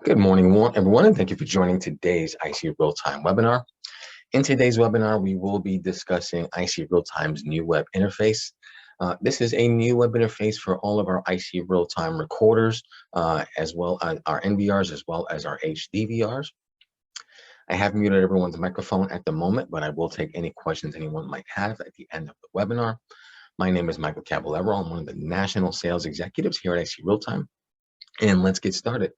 Good morning, everyone, and thank you for joining today's IC Real-Time webinar. In today's webinar, we will be discussing IC Real-Time's new web interface. This is a new web interface for all of our IC Real-Time recorders, as well as our NVRs, as well as our HDVRs. I have muted everyone's microphone at the moment, but I will take any questions anyone might have at the end of the webinar. My name is Michael Caballero. I'm one of the national sales executives here at IC Real-Time, and let's get started.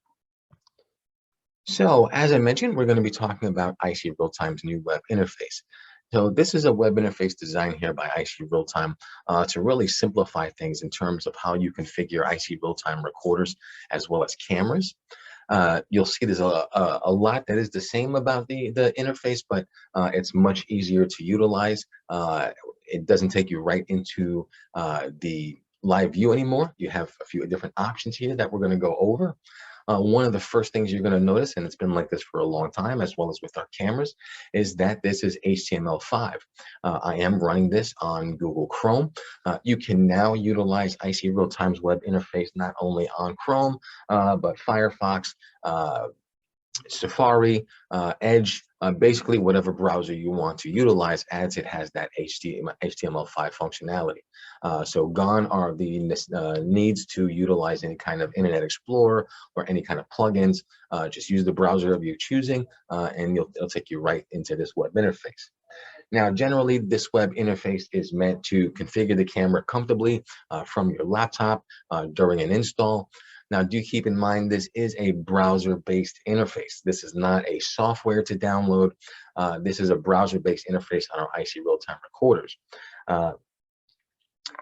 So, as I mentioned, we're going to be talking about IC Real-Time's new web interface. So this is a web interface designed here by IC Real-Time to really simplify things in terms of how you configure IC Real-Time recorders as well as cameras. You'll see there's a lot that is the same about the interface, but it's much easier to utilize. It doesn't take you right into the live view anymore. You have a few different options here that we're going to go over. One of the first things you're going to notice, and it's been like this for a long time, as well as with our cameras, is that this is HTML5. I am running this on Google Chrome. You can now utilize IC Real-Time's web interface not only on Chrome, but Firefox, Safari, Edge, basically whatever browser you want to utilize, as it has that HTML5 functionality. So gone are the needs to utilize any kind of Internet Explorer or any kind of plugins. Just use the browser of your choosing, and it'll take you right into this web interface. Now, generally, this web interface is meant to configure the camera comfortably from your laptop during an install. Now, do keep in mind, this is a browser-based interface. This is not a software to download. This is a browser-based interface on our IC Real-Time recorders.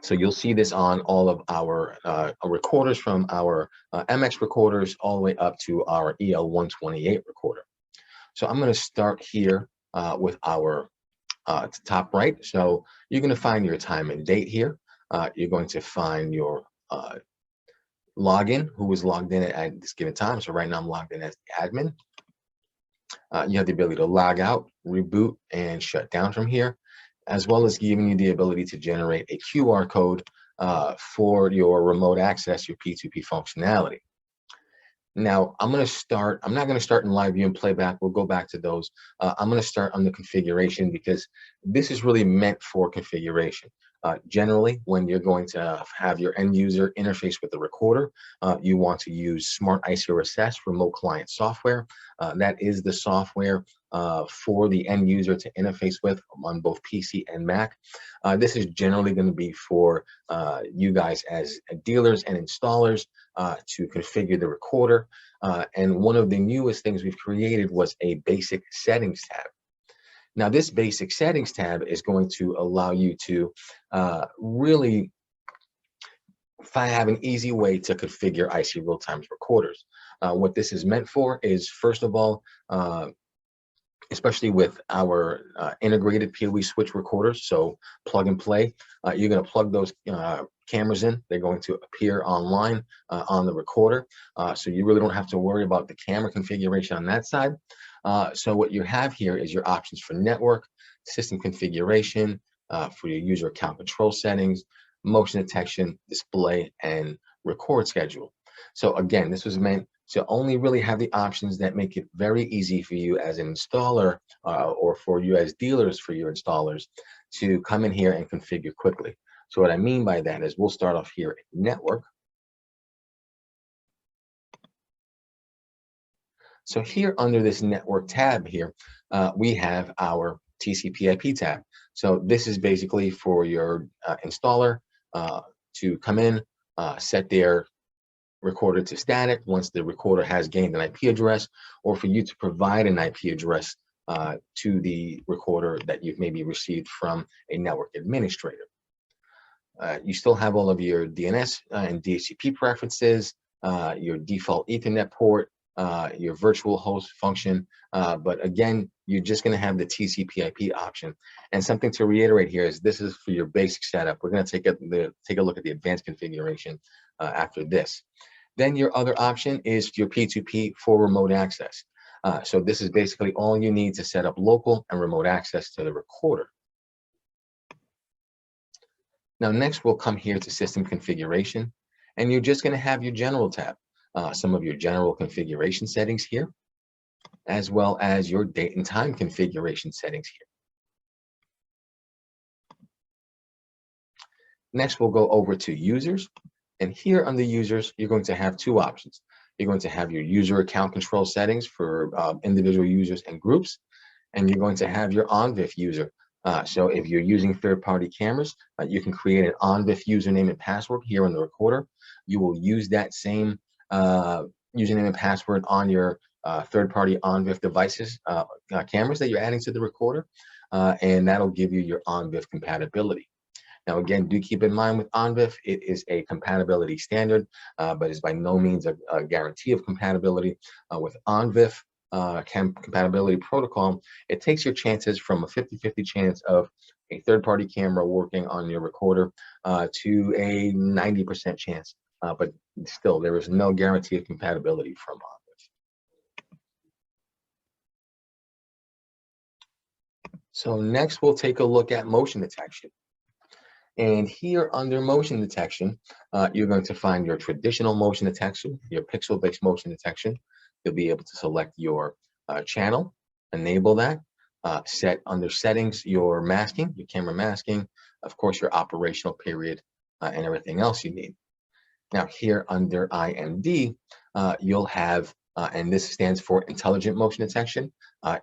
So you'll see this on all of our recorders, from our MX recorders all the way up to our EL128 recorder. So I'm going to start here with our top right. So you're going to find your time and date here. You're going to find your login, who was logged in at this given time. So right now I'm logged in as the admin. You have the ability to log out, reboot, and shut down from here, as well as giving you the ability to generate a QR code for your remote access, your P2P functionality. Now, I'm not going to start in live view and playback. We'll go back to those. I'm going to start on the configuration, because this is really meant for configuration. Generally, when you're going to have your end user interface with the recorder, you want to use Smart ICRSS remote client software. That is the software for the end user to interface with on both PC and Mac. This is generally going to be for you guys as dealers and installers to configure the recorder. And one of the newest things we've created was a basic settings tab. Now, this basic settings tab is going to allow you to really have an easy way to configure IC Real-Time's recorders. What this is meant for is, first of all, especially with our integrated PoE switch recorders, so plug and play, you're going to plug those cameras in. They're going to appear online on the recorder, so you really don't have to worry about the camera configuration on that side. So what you have here is your options for network, system configuration, for your user account control settings, motion detection, display, and record schedule. So again, this was meant to only really have the options that make it very easy for you as an installer, or for you as dealers, for your installers to come in here and configure quickly. So what I mean by that is, we'll start off here at network. So here under this network tab here, we have our TCP/IP tab. So this is basically for your installer to come in, set their recorder to static once the recorder has gained an IP address, or for you to provide an IP address to the recorder that you've maybe received from a network administrator. You still have all of your DNS and DHCP preferences, your default Ethernet port, your virtual host function, but again, you're just going to have the TCP/IP option. And something to reiterate here is, this is for your basic setup. We're going to take a look at the advanced configuration after this. Then your other option is your P2P for remote access. So this is basically all you need to set up local and remote access to the recorder. Now, next we'll come here to system configuration, and you're just going to have your general tab. some of your general configuration settings here, as well as your date and time configuration settings here. Next, we'll go over to users. And here under users, you're going to have two options. You're going to have your user account control settings for individual users and groups, and you're going to have your OnVIF user. So if you're using third-party cameras, you can create an OnVIF username and password here on the recorder. You will use that same username and password on your third-party OnVIF devices, cameras that you're adding to the recorder, and that'll give you your OnVIF compatibility. Now, again, do keep in mind with OnVIF, it is a compatibility standard, but it's by no means a guarantee of compatibility. With OnVIF compatibility protocol, it takes your chances from a 50-50 chance of a third-party camera working on your recorder to a 90% chance. But still, there is no guarantee of compatibility from OnVIF. So next, we'll take a look at motion detection. And here under motion detection, you're going to find your traditional motion detection, your pixel-based motion detection. You'll be able to select your channel, enable that, set under settings your masking, your camera masking, of course, your operational period, and everything else you need. Now here under IMD, you'll have, and this stands for Intelligent Motion Detection.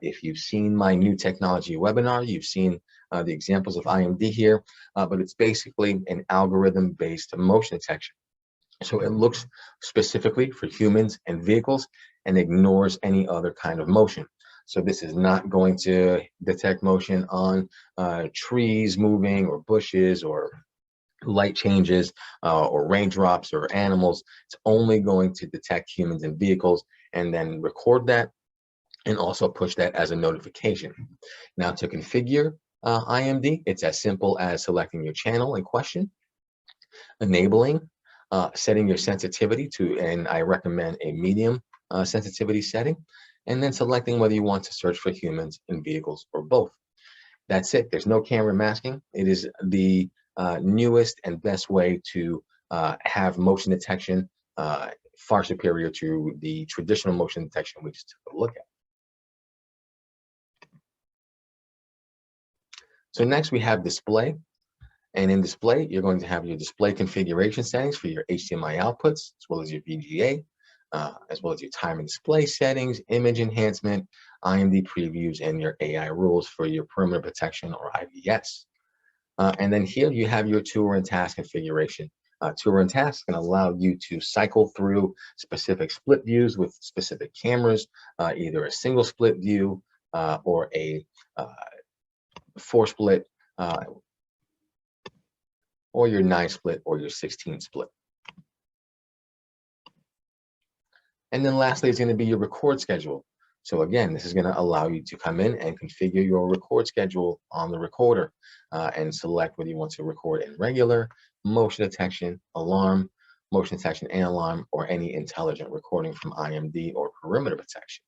If you've seen my new technology webinar, you've seen the examples of IMD here, but it's basically an algorithm-based motion detection. So it looks specifically for humans and vehicles and ignores any other kind of motion. So this is not going to detect motion on trees moving or bushes or light changes or raindrops or animals. It's only going to detect humans and vehicles and then record that and also push that as a notification. Now to configure IMD, it's as simple as selecting your channel in question, enabling, setting your sensitivity to, and I recommend a medium sensitivity setting, and then selecting whether you want to search for humans and vehicles or both. That's it. There's no camera masking. It is the newest and best way to have motion detection, far superior to the traditional motion detection we just took a look at. So next we have display. And in display, you're going to have your display configuration settings for your HDMI outputs, as well as your VGA, as well as your time and display settings, image enhancement, IMD previews, and your AI rules for your perimeter protection or IPS. And then here you have your tour and task configuration. Tour and task can allow you to cycle through specific split views with specific cameras, either a single split view or a 4-split, or your 9-split or your 16-split. And then lastly, it's going to be your record schedule. So again, this is going to allow you to come in and configure your record schedule on the recorder and select whether you want to record in regular, motion detection, alarm, motion detection and alarm, or any intelligent recording from IMD or perimeter protection.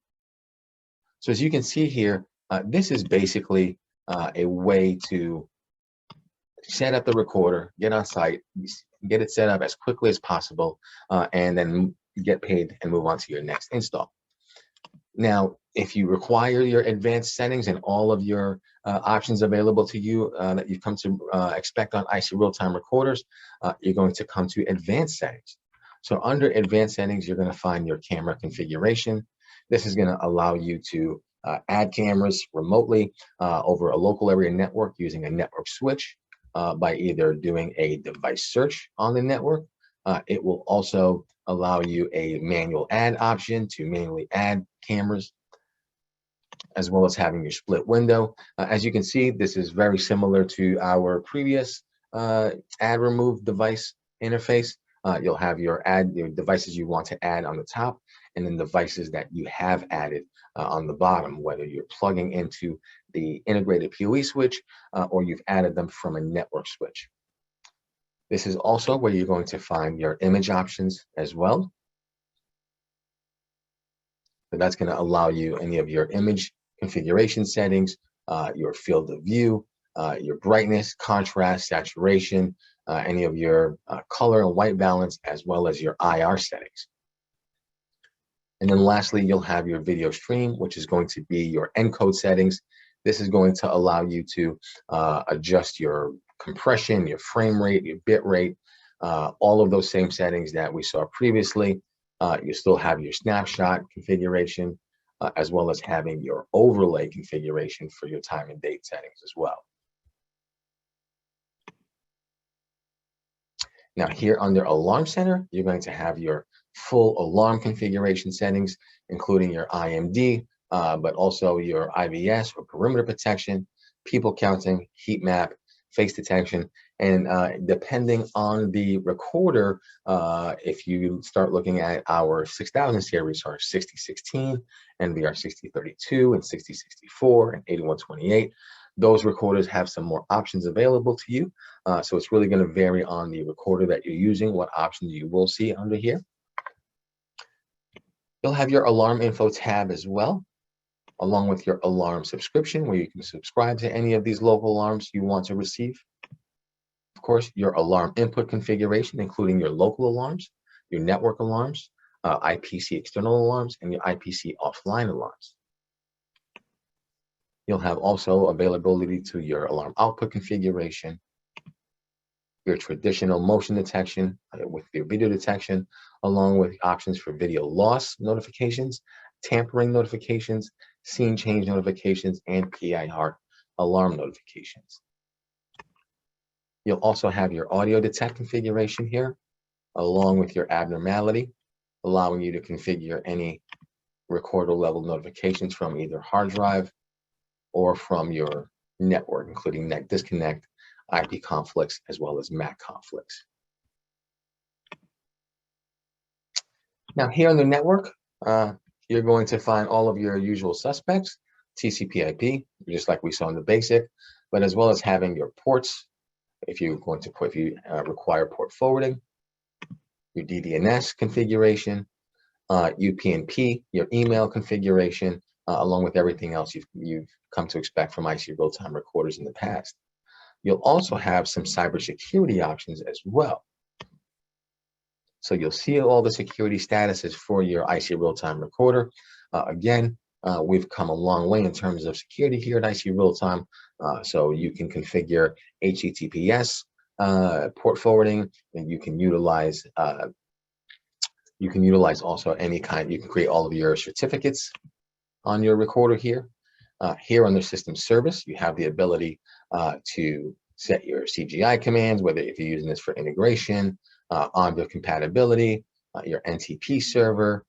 So as you can see here, this is basically a way to set up the recorder, get on site, get it set up as quickly as possible, and then get paid and move on to your next install. Now, if you require your advanced settings and all of your options available to you that you've come to expect on IC real-time recorders, you're going to come to advanced settings. So under advanced settings, you're going to find your camera configuration. This is going to allow you to add cameras remotely over a local area network using a network switch by either doing a device search on the network. It will also allow you a manual add option to manually add cameras, as well as having your split window. As you can see, this is very similar to our previous add remove device interface. You'll have your devices you want to add on the top, and then devices that you have added on the bottom, whether you're plugging into the integrated PoE switch or you've added them from a network switch. This is also where you're going to find your image options as well. So that's going to allow you any of your image configuration settings, your field of view, your brightness, contrast, saturation, any of your color and white balance, as well as your IR settings. And then lastly, you'll have your video stream, which is going to be your encode settings. This is going to allow you to adjust your compression, your frame rate, your bit rate, all of those same settings that we saw previously. You still have your snapshot configuration, as well as having your overlay configuration for your time and date settings as well. Now here under Alarm Center, you're going to have your full alarm configuration settings, including your IMD, but also your IVS or perimeter protection, people counting, heat map, face detection, and depending on the recorder, if you start looking at our 6000 series, our 6016, NVR 6032, and 6064, and 8128, those recorders have some more options available to you. So it's really going to vary on the recorder that you're using, what options you will see under here. You'll have your alarm info tab as well, along with your alarm subscription, where you can subscribe to any of these local alarms you want to receive. Of course, your alarm input configuration, including your local alarms, your network alarms, IPC external alarms, and your IPC offline alarms. You'll have also availability to your alarm output configuration, your traditional motion detection with your video detection, along with options for video loss notifications, tampering notifications, scene change notifications, and PI heart alarm notifications. You'll also have your audio detect configuration here, along with your abnormality, allowing you to configure any recorder level notifications from either hard drive or from your network, including net disconnect, IP conflicts, as well as MAC conflicts. Now here on the network, you're going to find all of your usual suspects, TCP/IP, just like we saw in the basic, but as well as having your ports, if you require port forwarding, your DDNS configuration, UPnP, your email configuration, along with everything else you've come to expect from IC real-time recorders in the past. You'll also have some cybersecurity options as well. So you'll see all the security statuses for your IC real-time recorder. Again, we've come a long way in terms of security here at IC Real-Time. So you can configure HTTPS port forwarding, and you can utilize also any kind. You can create all of your certificates on your recorder here. Here under System Service, you have the ability to set your CGI commands, whether if you're using this for integration, onboard compatibility, your NTP server,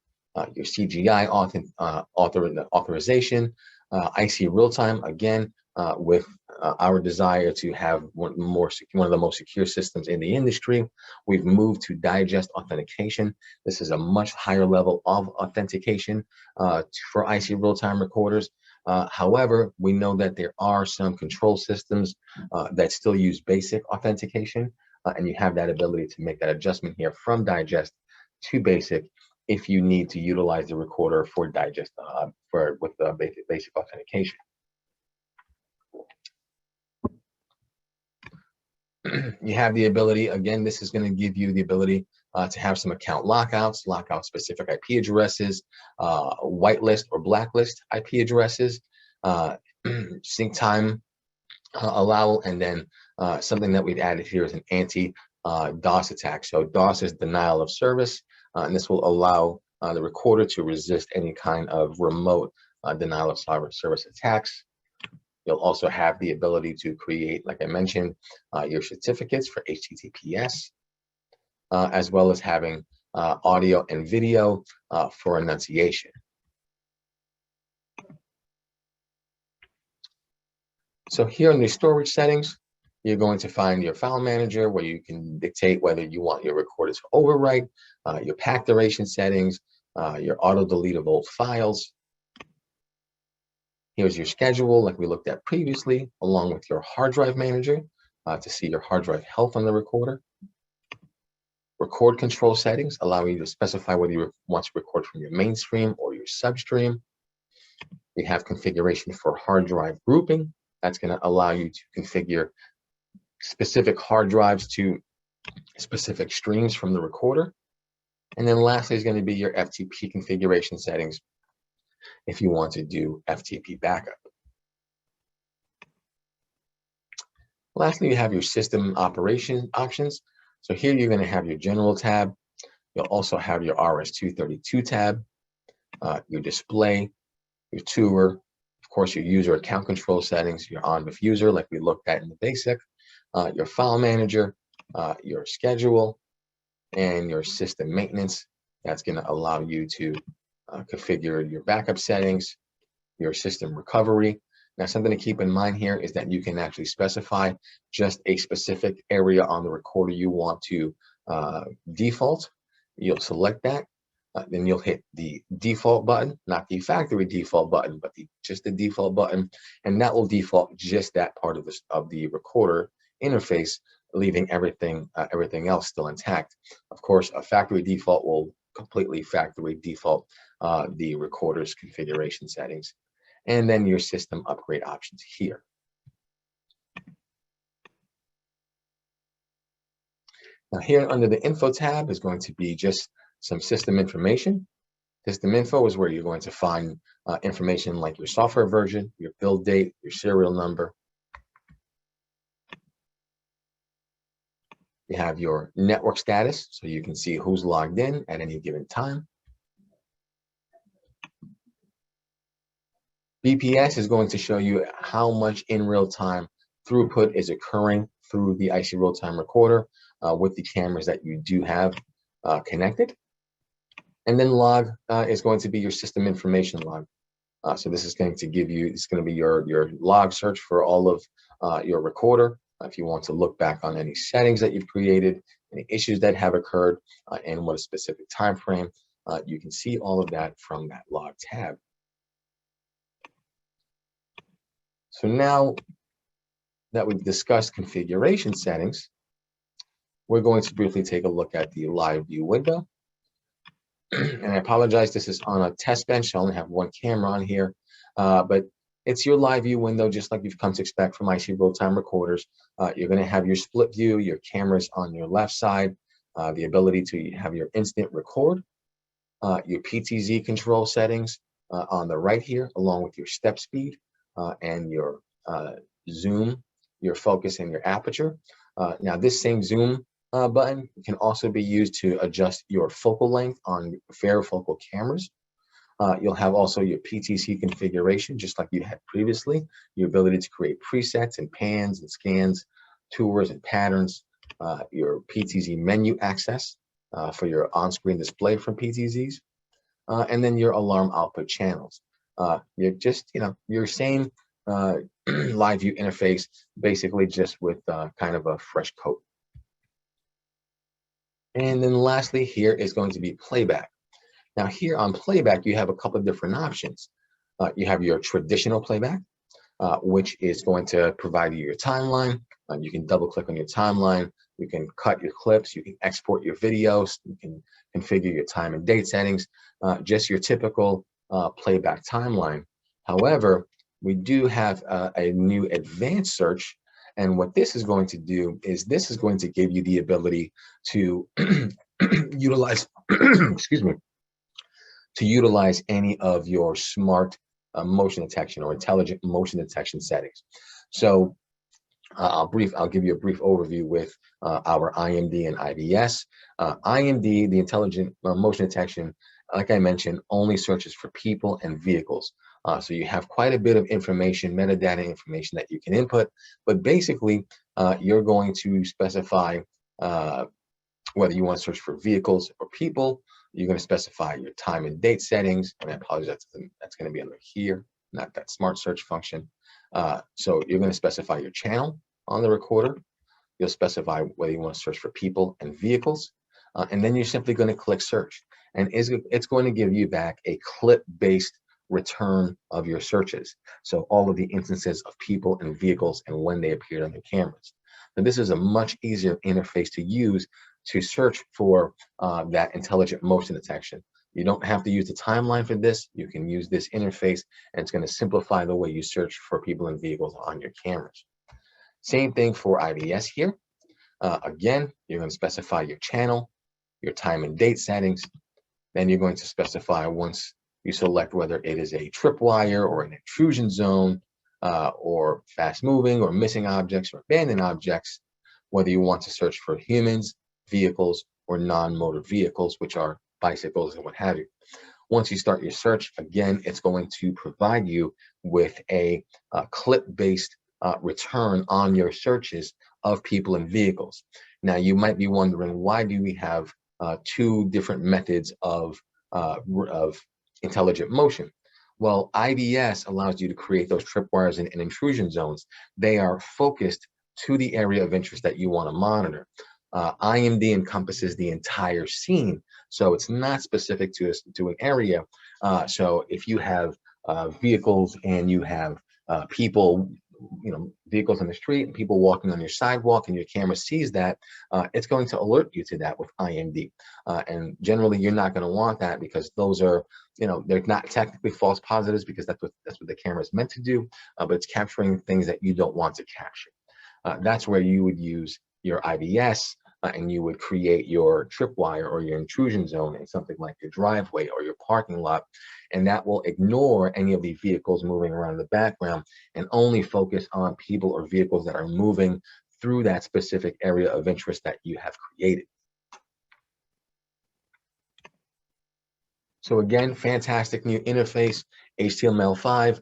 your CGI authorization, IC real-time, again, with our desire to have one of the most secure systems in the industry. We've moved to digest authentication. This is a much higher level of authentication for IC real-time recorders. However, we know that there are some control systems that still use basic authentication, and you have that ability to make that adjustment here from digest to basic if you need to utilize the recorder for digest with basic authentication. You have the ability, again, this is going to give you the ability to have some account lockouts, lock out specific IP addresses, whitelist or blacklist IP addresses, sync time allow, and then something that we've added here is an anti-DOS attack. So DOS is denial of service, and this will allow the recorder to resist any kind of remote denial of service attacks. You'll also have the ability to create, like I mentioned, your certificates for HTTPS, as well as having audio and video for enunciation. So here in the storage settings, you're going to find your file manager where you can dictate whether you want your recorder to overwrite, your pack duration settings, your auto delete of old files. Here's your schedule like we looked at previously, along with your hard drive manager to see your hard drive health on the recorder. Record control settings allow you to specify whether you want to record from your mainstream or your substream. You have configuration for hard drive grouping. That's going to allow you to configure specific hard drives to specific streams from the recorder. And then lastly is going to be your FTP configuration settings if you want to do FTP backup. Lastly, you have your system operation options. So here you're going to have your general tab. You'll also have your RS-232 tab, your display, your tour, of course, your user account control settings, your on with user, like we looked at in the basic, your file manager, your schedule, and your system maintenance. That's going to allow you to configure your backup settings, your system recovery. Now, something to keep in mind here is that you can actually specify just a specific area on the recorder you want to default. You'll select that. Then you'll hit the default button, not the factory default button, but just the default button, and that will default just that part of the recorder interface, leaving everything else still intact. Of course, a factory default will completely factory default the recorder's configuration settings, and then your system upgrade options here. Now here under the info tab is going to be just some system information. System info is where you're going to find information like your software version, your build date, your serial number. You have your network status, so you can see who's logged in at any given time. BPS is going to show you how much in real time throughput is occurring through the IC real-time recorder with the cameras that you do have connected. And then log is going to be your system information log. So this is going to give you, it's going to be your log search for all of your recorder. If you want to look back on any settings that you've created, any issues that have occurred, and what a specific time frame, you can see all of that from that log tab. So now that we've discussed configuration settings, we're going to briefly take a look at the live view window. And I apologize, this is on a test bench. I only have one camera on here, but it's your live view window, just like you've come to expect from IC real-time recorders. You're going to have your split view, your cameras on your left side, the ability to have your instant record, your PTZ control settings on the right here, along with your step speed and your zoom, your focus, and your aperture. Now, this same zoom button can also be used to adjust your focal length on varifocal cameras. You'll have also your PTZ configuration, just like you had previously, your ability to create presets and pans and scans, tours and patterns, your PTZ menu access for your on-screen display from PTZs, and then your alarm output channels. You're just, your same live view interface, basically just with kind of a fresh coat. And then lastly, here is going to be playback. Now here on playback, you have a couple of different options. You have your traditional playback, which is going to provide you your timeline. You can double click on your timeline. You can cut your clips. You can export your videos. You can configure your time and date settings, just your typical playback timeline. However, we do have a new advanced search. And what this is going to do is this is going to give you the ability to utilize, excuse me, to utilize any of your smart motion detection or intelligent motion detection settings. So I'll give you a brief overview with our IMD and IBS. IMD, the intelligent motion detection, like I mentioned, only searches for people and vehicles. So you have quite a bit of information, metadata information that you can input, but basically you're going to specify whether you want to search for vehicles or people. You're going to specify your time and date settings, and I apologize, that's going to be under here, not that smart search function. So you're going to specify your channel on the recorder. You'll specify whether you want to search for people and vehicles, and then you're simply going to click search, and it's going to give you back a clip-based return of your searches. So all of the instances of people and vehicles and when they appeared on your cameras. And this is a much easier interface to use to search for that intelligent motion detection. You don't have to use the timeline for this. You can use this interface, and it's going to simplify the way you search for people and vehicles on your cameras. Same thing for IBS here. Again, you're going to specify your channel, your time and date settings. Then you're going to specify, once you select whether it is a tripwire or an intrusion zone, or fast moving or missing objects or abandoned objects, whether you want to search for humans, vehicles, or non-motor vehicles, which are bicycles and what have you. Once you start your search, again, it's going to provide you with a clip-based return on your searches of people and vehicles. Now, you might be wondering, why do we have two different methods of intelligent motion? Well, IBS allows you to create those tripwires and intrusion zones. They are focused to the area of interest that you want to monitor. IMD encompasses the entire scene, so it's not specific to an area. So if you have vehicles and you have people, vehicles on the street and people walking on your sidewalk, and your camera sees that, it's going to alert you to that with IMD. And generally, you're not going to want that, because those are, they're not technically false positives, because that's what the camera is meant to do, but it's capturing things that you don't want to capture. That's where you would use your IBS, and you would create your tripwire or your intrusion zone in something like your driveway or your parking lot, and that will ignore any of the vehicles moving around in the background and only focus on people or vehicles that are moving through that specific area of interest that you have created. So again, fantastic new interface, HTML5.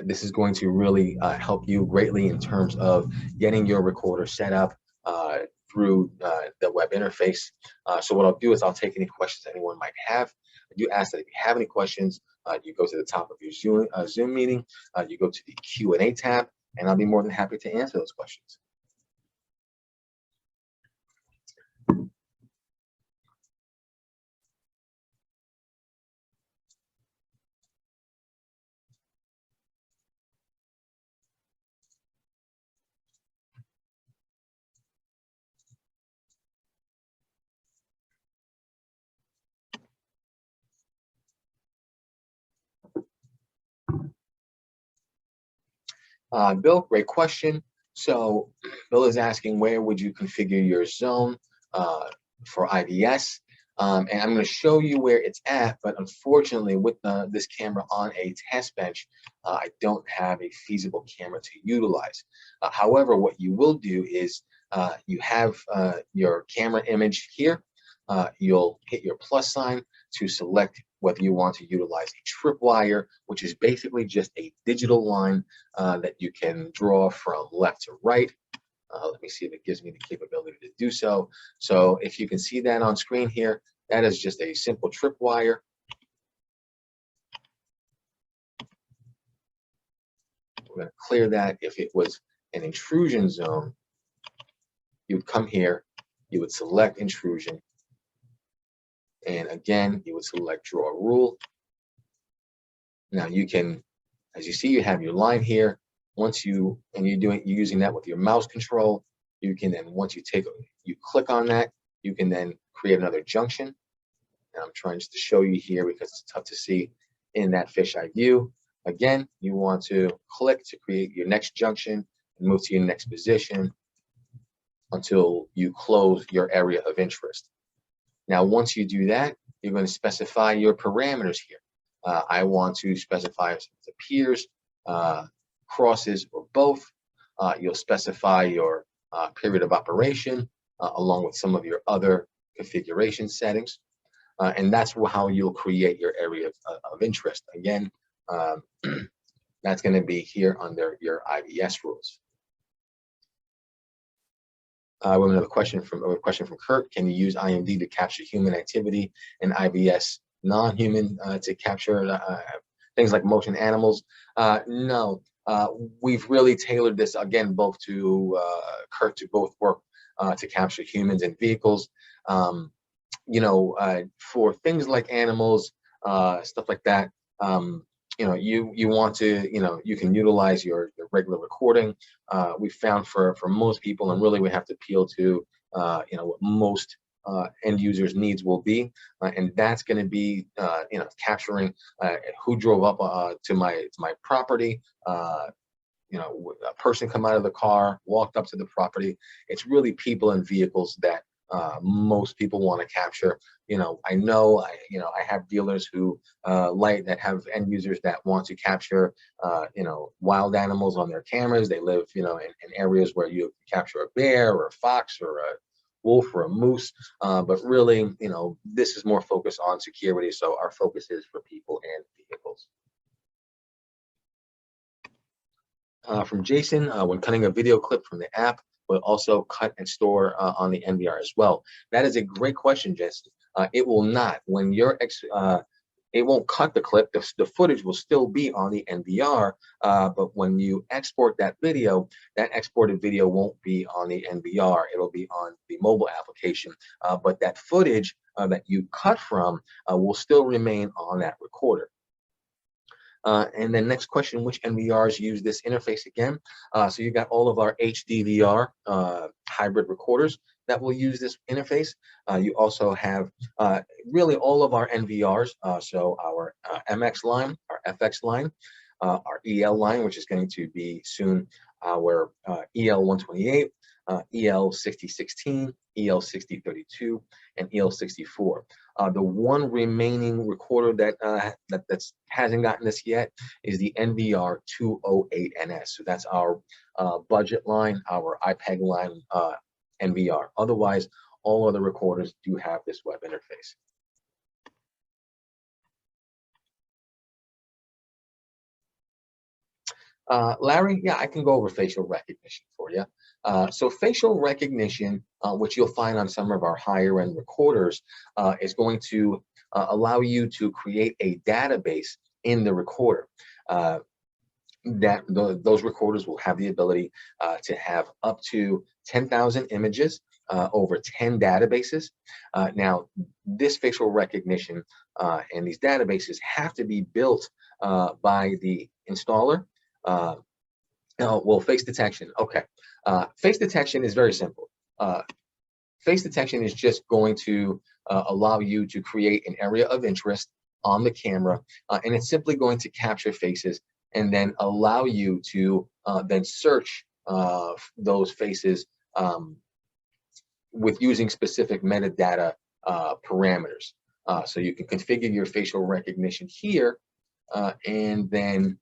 This is going to really help you greatly in terms of getting your recorder set up through the web interface. So what I'll do is I'll take any questions anyone might have. I do ask that if you have any questions, you go to the top of your Zoom meeting, you go to the Q&A tab, and I'll be more than happy to answer those questions. Bill, great question. So Bill is asking, where would you configure your zone for IBS? And I'm going to show you where it's at, but unfortunately, with this camera on a test bench, I don't have a feasible camera to utilize. However, what you will do is you have your camera image here. You'll hit your plus sign to select whether you want to utilize a tripwire, which is basically just a digital line that you can draw from left to right. Let me see if it gives me the capability to do so. So if you can see that on screen here, that is just a simple tripwire. We're going to clear that. If it was an intrusion zone, you would come here, you would select intrusion, and again, you would select draw rule. Now you can, as you see, you have your line here. Once you're using that with your mouse control, you can then, once you click on that, you can then create another junction. And I'm trying just to show you here because it's tough to see in that fisheye view. Again, you want to click to create your next junction and move to your next position until you close your area of interest. Now, once you do that, you're going to specify your parameters here. I want to specify if it appears, crosses, or both. You'll specify your period of operation along with some of your other configuration settings. And that's how you'll create your area of interest. Again, that's going to be here under your IBS rules. We have another question from Kurt. Can you use IMD to capture human activity and IBS non-human to capture things like motion animals? No, we've really tailored this again both to Kurt to both work to capture humans and vehicles. For things like animals, stuff like that. You want to, you can utilize your regular recording. We found for most people, and really we have to appeal to, what most end users' needs will be, and that's going to be, capturing who drove up to my property. A person come out of the car, walked up to the property. It's really people and vehicles that Most people want to capture, I have dealers who that have end users that want to capture, wild animals on their cameras. They live, in areas where you capture a bear or a fox or a wolf or a moose. But really, this is more focused on security. So our focus is for people and vehicles. From Jason, when cutting a video clip from the app, will also cut and store on the NVR as well? That is a great question, Jason. It will not. When you're it won't cut the clip. The footage will still be on the NVR, but when you export that exported video won't be on the NVR. It'll be on the mobile application, but that footage that you cut from will still remain on that recorder. And then next question, which NVRs use this interface again? So you got all of our HDVR hybrid recorders that will use this interface. You also have really all of our NVRs, so our MX line, our FX line, our EL line, which is going to be soon our EL 128, EL 6016, EL 6032, and EL 64. The one remaining recorder that hasn't gotten this yet is the NVR 208NS. So that's our budget line, our iPeg line NVR. Otherwise, all other recorders do have this web interface. Larry, yeah, I can go over facial recognition for you. So facial recognition, which you'll find on some of our higher end recorders, is going to allow you to create a database in the recorder. Those recorders will have the ability to have up to 10,000 images over 10 databases. Now, this facial recognition and these databases have to be built by the installer. Well, face detection. Okay. Face detection is very simple. Face detection is just going to allow you to create an area of interest on the camera, and it's simply going to capture faces and then allow you to then search those faces with using specific metadata parameters. So you can configure your facial recognition here, and then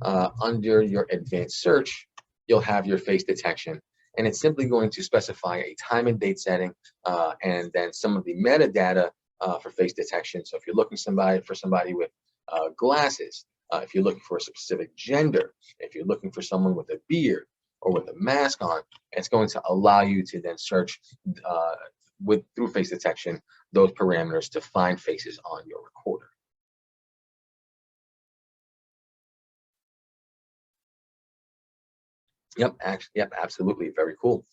under your advanced search, you'll have your face detection. And it's simply going to specify a time and date setting, and then some of the metadata for face detection. So if you're looking for somebody with glasses, if you're looking for a specific gender, if you're looking for someone with a beard or with a mask on, it's going to allow you to then search through face detection those parameters to find faces on your recorder. Yep, absolutely, very cool.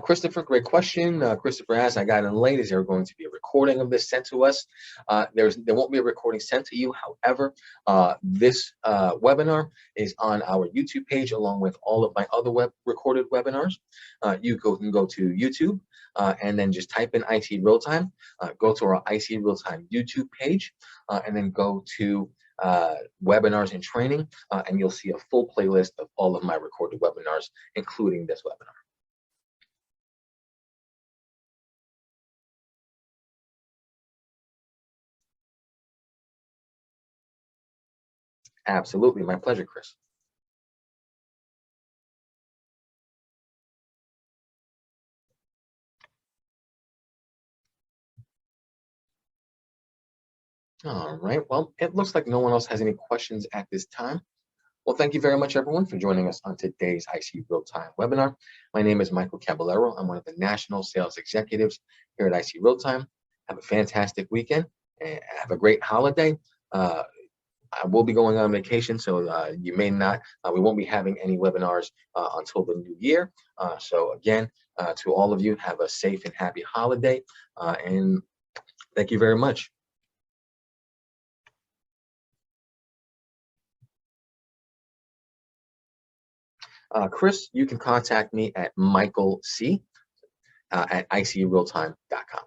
Christopher, great question. Christopher asked, I got in late. Is there going to be a recording of this sent to us? There won't be a recording sent to you. However, this webinar is on our YouTube page along with all of my other recorded webinars. You can go to YouTube and then just type in IT Realtime. Go to our IT Realtime YouTube page and then go to webinars and training, and you'll see a full playlist of all of my recorded webinars, including this webinar. Absolutely, my pleasure, Chris. All right, well, it looks like no one else has any questions at this time. Well, thank you very much, everyone, for joining us on today's IC Realtime webinar. My name is Michael Caballero. I'm one of the national sales executives here at IC Realtime. Have a fantastic weekend and have a great holiday. I will be going on vacation, so you may not, we won't be having any webinars until the new year. So again, to all of you, have a safe and happy holiday, and thank you very much. Chris, you can contact me at Michael C. At icrealtime.com.